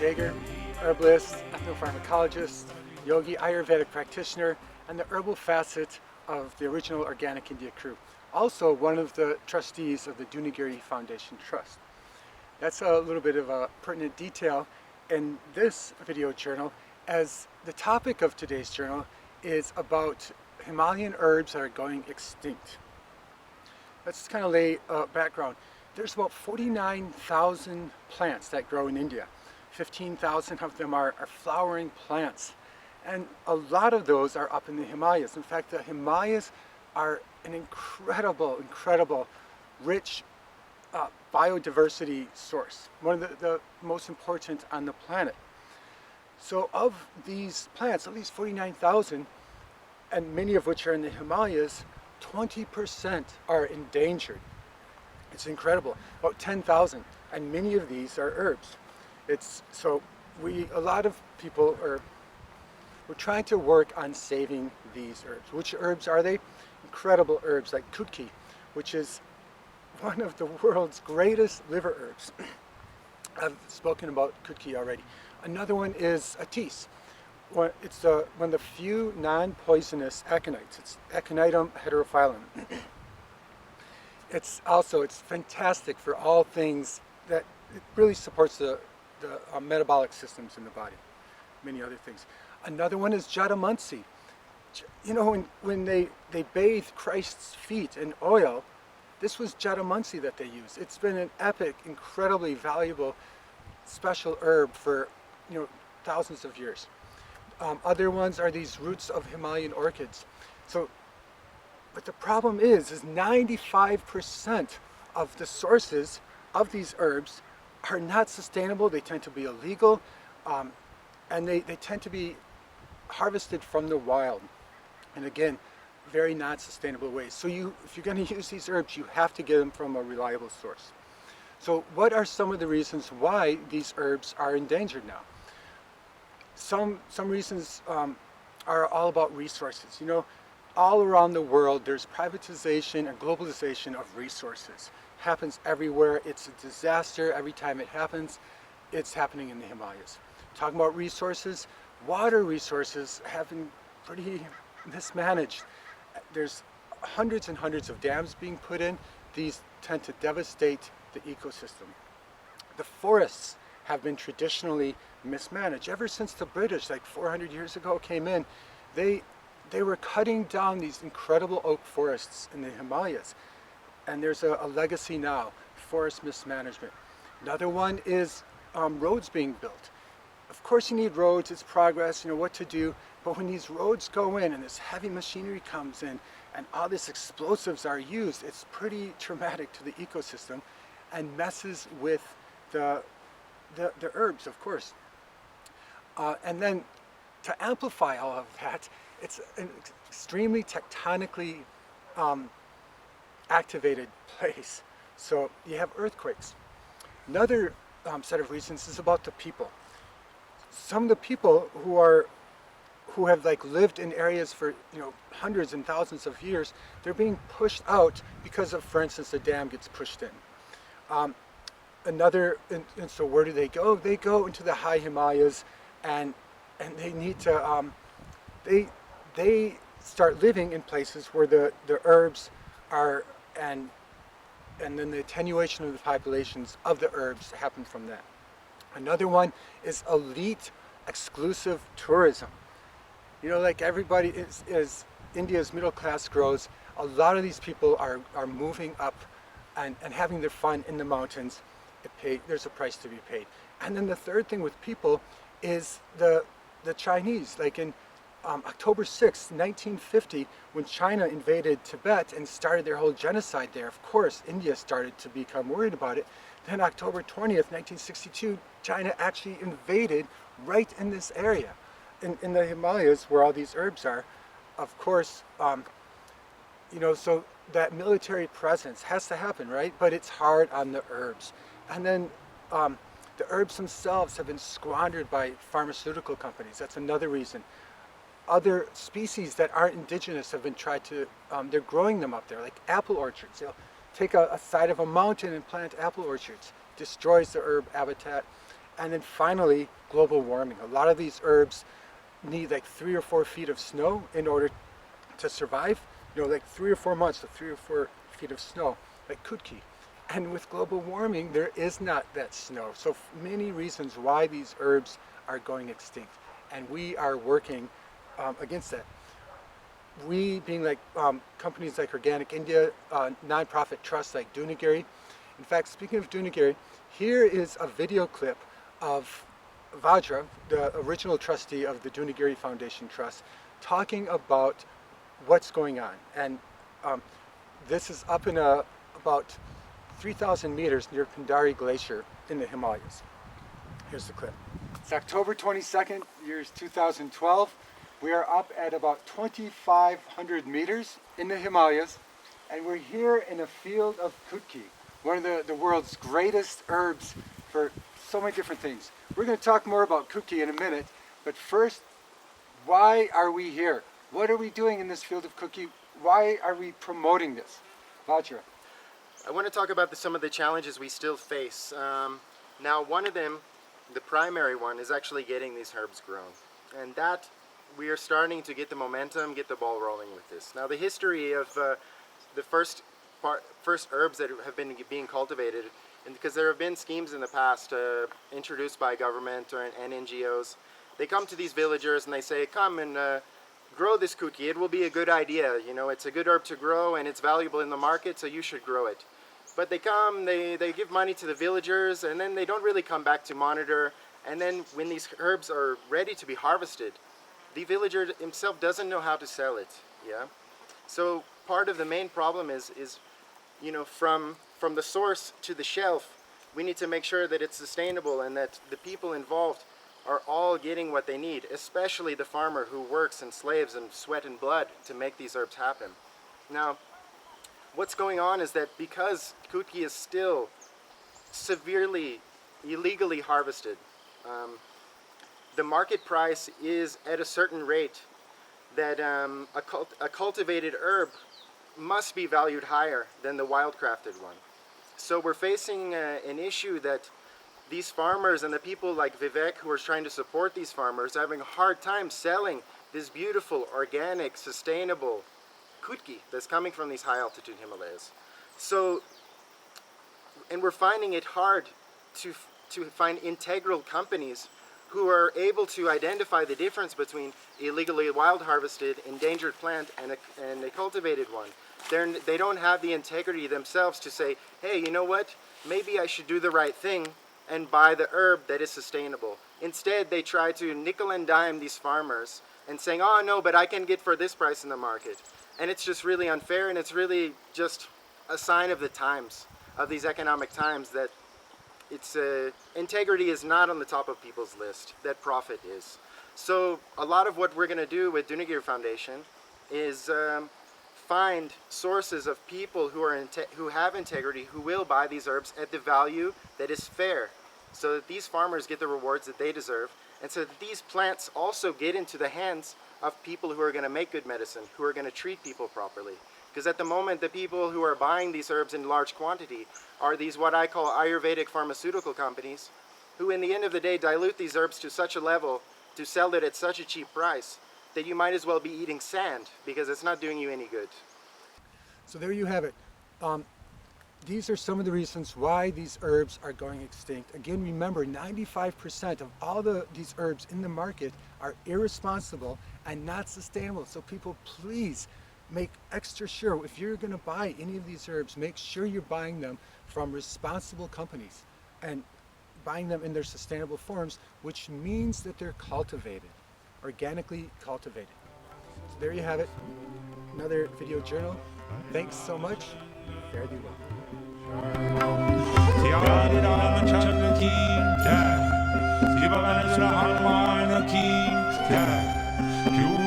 Jager, herbalist, ethnopharmacologist, yogi, Ayurvedic practitioner, and the herbal facet of the original Organic India crew. Also one of the trustees of the Dunagiri Foundation Trust. That's a little bit of a pertinent detail in this video journal, as the topic of today's journal is about Himalayan herbs that are going extinct. Let's kind of lay a background. There's about 49,000 plants that grow in India. 15,000 of them are flowering plants. And a lot of those are up in the Himalayas. In fact, the Himalayas are an incredible, rich biodiversity source. One of the most important on the planet. So of these plants, at least 49,000, and many of which are in the Himalayas, 20% are endangered. It's incredible. About 10,000, and many of these are herbs. A lot of people we're trying to work on saving these herbs. Which herbs are they? Incredible herbs like Kutki, which is one of the world's greatest liver herbs. I've spoken about Kutki already. Another one is Atis. It's one of the few non-poisonous aconites. It's Aconitum heterophyllum. It's fantastic for all things that it really supports the metabolic systems in the body, many other things. Another one is Jatamansi. You know, when they bathed Christ's feet in oil, this was Jatamansi that they used. It's been an epic, incredibly valuable, special herb for thousands of years. Other ones are these roots of Himalayan orchids. But the problem is 95% of the sources of these herbs are not sustainable. They tend to be illegal, and they tend to be harvested from the wild. And again, very non-sustainable ways. So if you're going to use these herbs, you have to get them from a reliable source. So what are some of the reasons why these herbs are endangered now? Some reasons are all about resources. All around the world, there's privatization and globalization of resources. Happens everywhere. It's a disaster every time it happens. It's happening in the Himalayas. Talking about resources, water resources have been pretty mismanaged. There's hundreds and hundreds of dams being put in. These tend to devastate the ecosystem. The forests have been traditionally mismanaged. Ever since the British, like 400 years ago, came in, they were cutting down these incredible oak forests in the Himalayas. And there's a legacy now, forest mismanagement. Another one is roads being built. Of course you need roads, it's progress, what to do, but when these roads go in and this heavy machinery comes in and all these explosives are used, it's pretty traumatic to the ecosystem and messes with the herbs, of course. And then to amplify all of that, it's an extremely tectonically activated place. So you have earthquakes. Another set of reasons is about the people. Some of the people who have lived in areas for hundreds and thousands of years, they're being pushed out because of, for instance, the dam gets pushed in. And so where do they go? They go into the high Himalayas, and they need to they start living in places where the herbs are, and then the attenuation of the populations of the herbs happen from that. Another one is elite exclusive tourism. Like everybody as India's middle class grows, a lot of these people are moving up and having their fun in the mountains. There's a price to be paid. And then the third thing with people is the Chinese. Like in October 6, 1950, when China invaded Tibet and started their whole genocide there, of course, India started to become worried about it. Then October 20th, 1962, China actually invaded right in this area, in the Himalayas where all these herbs are. Of course, so that military presence has to happen, right? But it's hard on the herbs. And then the herbs themselves have been squandered by pharmaceutical companies. That's another reason. Other species that aren't indigenous have been they're growing them up there, like apple orchards. They'll take a side of a mountain and plant apple orchards. Destroys the herb habitat. And then finally, global warming. A lot of these herbs need like 3 or 4 feet of snow in order to survive. You know, like 3 or 4 months of 3 or 4 feet of snow, like Kutki. And with global warming, there is not that snow. So many reasons why these herbs are going extinct. And we are working against that. We being like companies like Organic India, non-profit trusts like Dunagiri. In fact, speaking of Dunagiri, here is a video clip of Vajra, the original trustee of the Dhronagiri Foundation Trust, talking about what's going on. And this is up in about 3,000 meters near Pindari Glacier in the Himalayas. Here's the clip. It's October 22nd, years 2012. We are up at about 2,500 meters in the Himalayas, and we're here in a field of Kutki, one of the world's greatest herbs for so many different things. We're going to talk more about Kutki in a minute, but first, why are we here? What are we doing in this field of Kutki? Why are we promoting this? Vajra. I want to talk about some of the challenges we still face. Now, one of them, the primary one, is actually getting these herbs grown. And that, we are starting to get the momentum, get the ball rolling with this. Now, the history of the first herbs that have been being cultivated, and because there have been schemes in the past introduced by government and NGOs, they come to these villagers and they say, come and grow this Kutki. It will be a good idea. You know, it's a good herb to grow and it's valuable in the market, so you should grow it. But they come, they give money to the villagers, and then they don't really come back to monitor. And then when these herbs are ready to be harvested, the villager himself doesn't know how to sell it. Yeah. So part of the main problem is you know, from the source to the shelf, we need to make sure that it's sustainable and that the people involved are all getting what they need, especially the farmer who works and slaves and sweat and blood to make these herbs happen. Now, what's going on is that because Kutki is still severely illegally harvested, the market price is at a certain rate that a cultivated herb must be valued higher than the wildcrafted one. So we're facing an issue that these farmers and the people like Vivek who are trying to support these farmers are having a hard time selling this beautiful, organic, sustainable Kutki that's coming from these high altitude Himalayas. So, and we're finding it hard to find integral companies who are able to identify the difference between illegally wild harvested endangered plant and a cultivated one. They don't have the integrity themselves to say, hey, you know what, maybe I should do the right thing and buy the herb that is sustainable. Instead, they try to nickel and dime these farmers and saying, oh no, but I can get for this price in the market. And it's just really unfair, and it's really just a sign of the times, of these economic times, that it's integrity is not on the top of people's list, that profit is. So a lot of what we're going to do with Dunagiri Foundation is find sources of people who have integrity, who will buy these herbs at the value that is fair, so that these farmers get the rewards that they deserve, and so that these plants also get into the hands of people who are going to make good medicine, who are going to treat people properly. Because at the moment, the people who are buying these herbs in large quantity are these what I call Ayurvedic pharmaceutical companies, who in the end of the day dilute these herbs to such a level to sell it at such a cheap price that you might as well be eating sand, because it's not doing you any good. So there you have it. These are some of the reasons why these herbs are going extinct. Again, remember, 95% of all these herbs in the market are irresponsible and not sustainable. So people, please make extra sure, if you're going to buy any of these herbs, make sure you're buying them from responsible companies and buying them in their sustainable forms, which means that they're cultivated, organically cultivated. So there you have it, another video journal. Thanks so much. Fare thee well. Hanuman Chalisa, Hanuman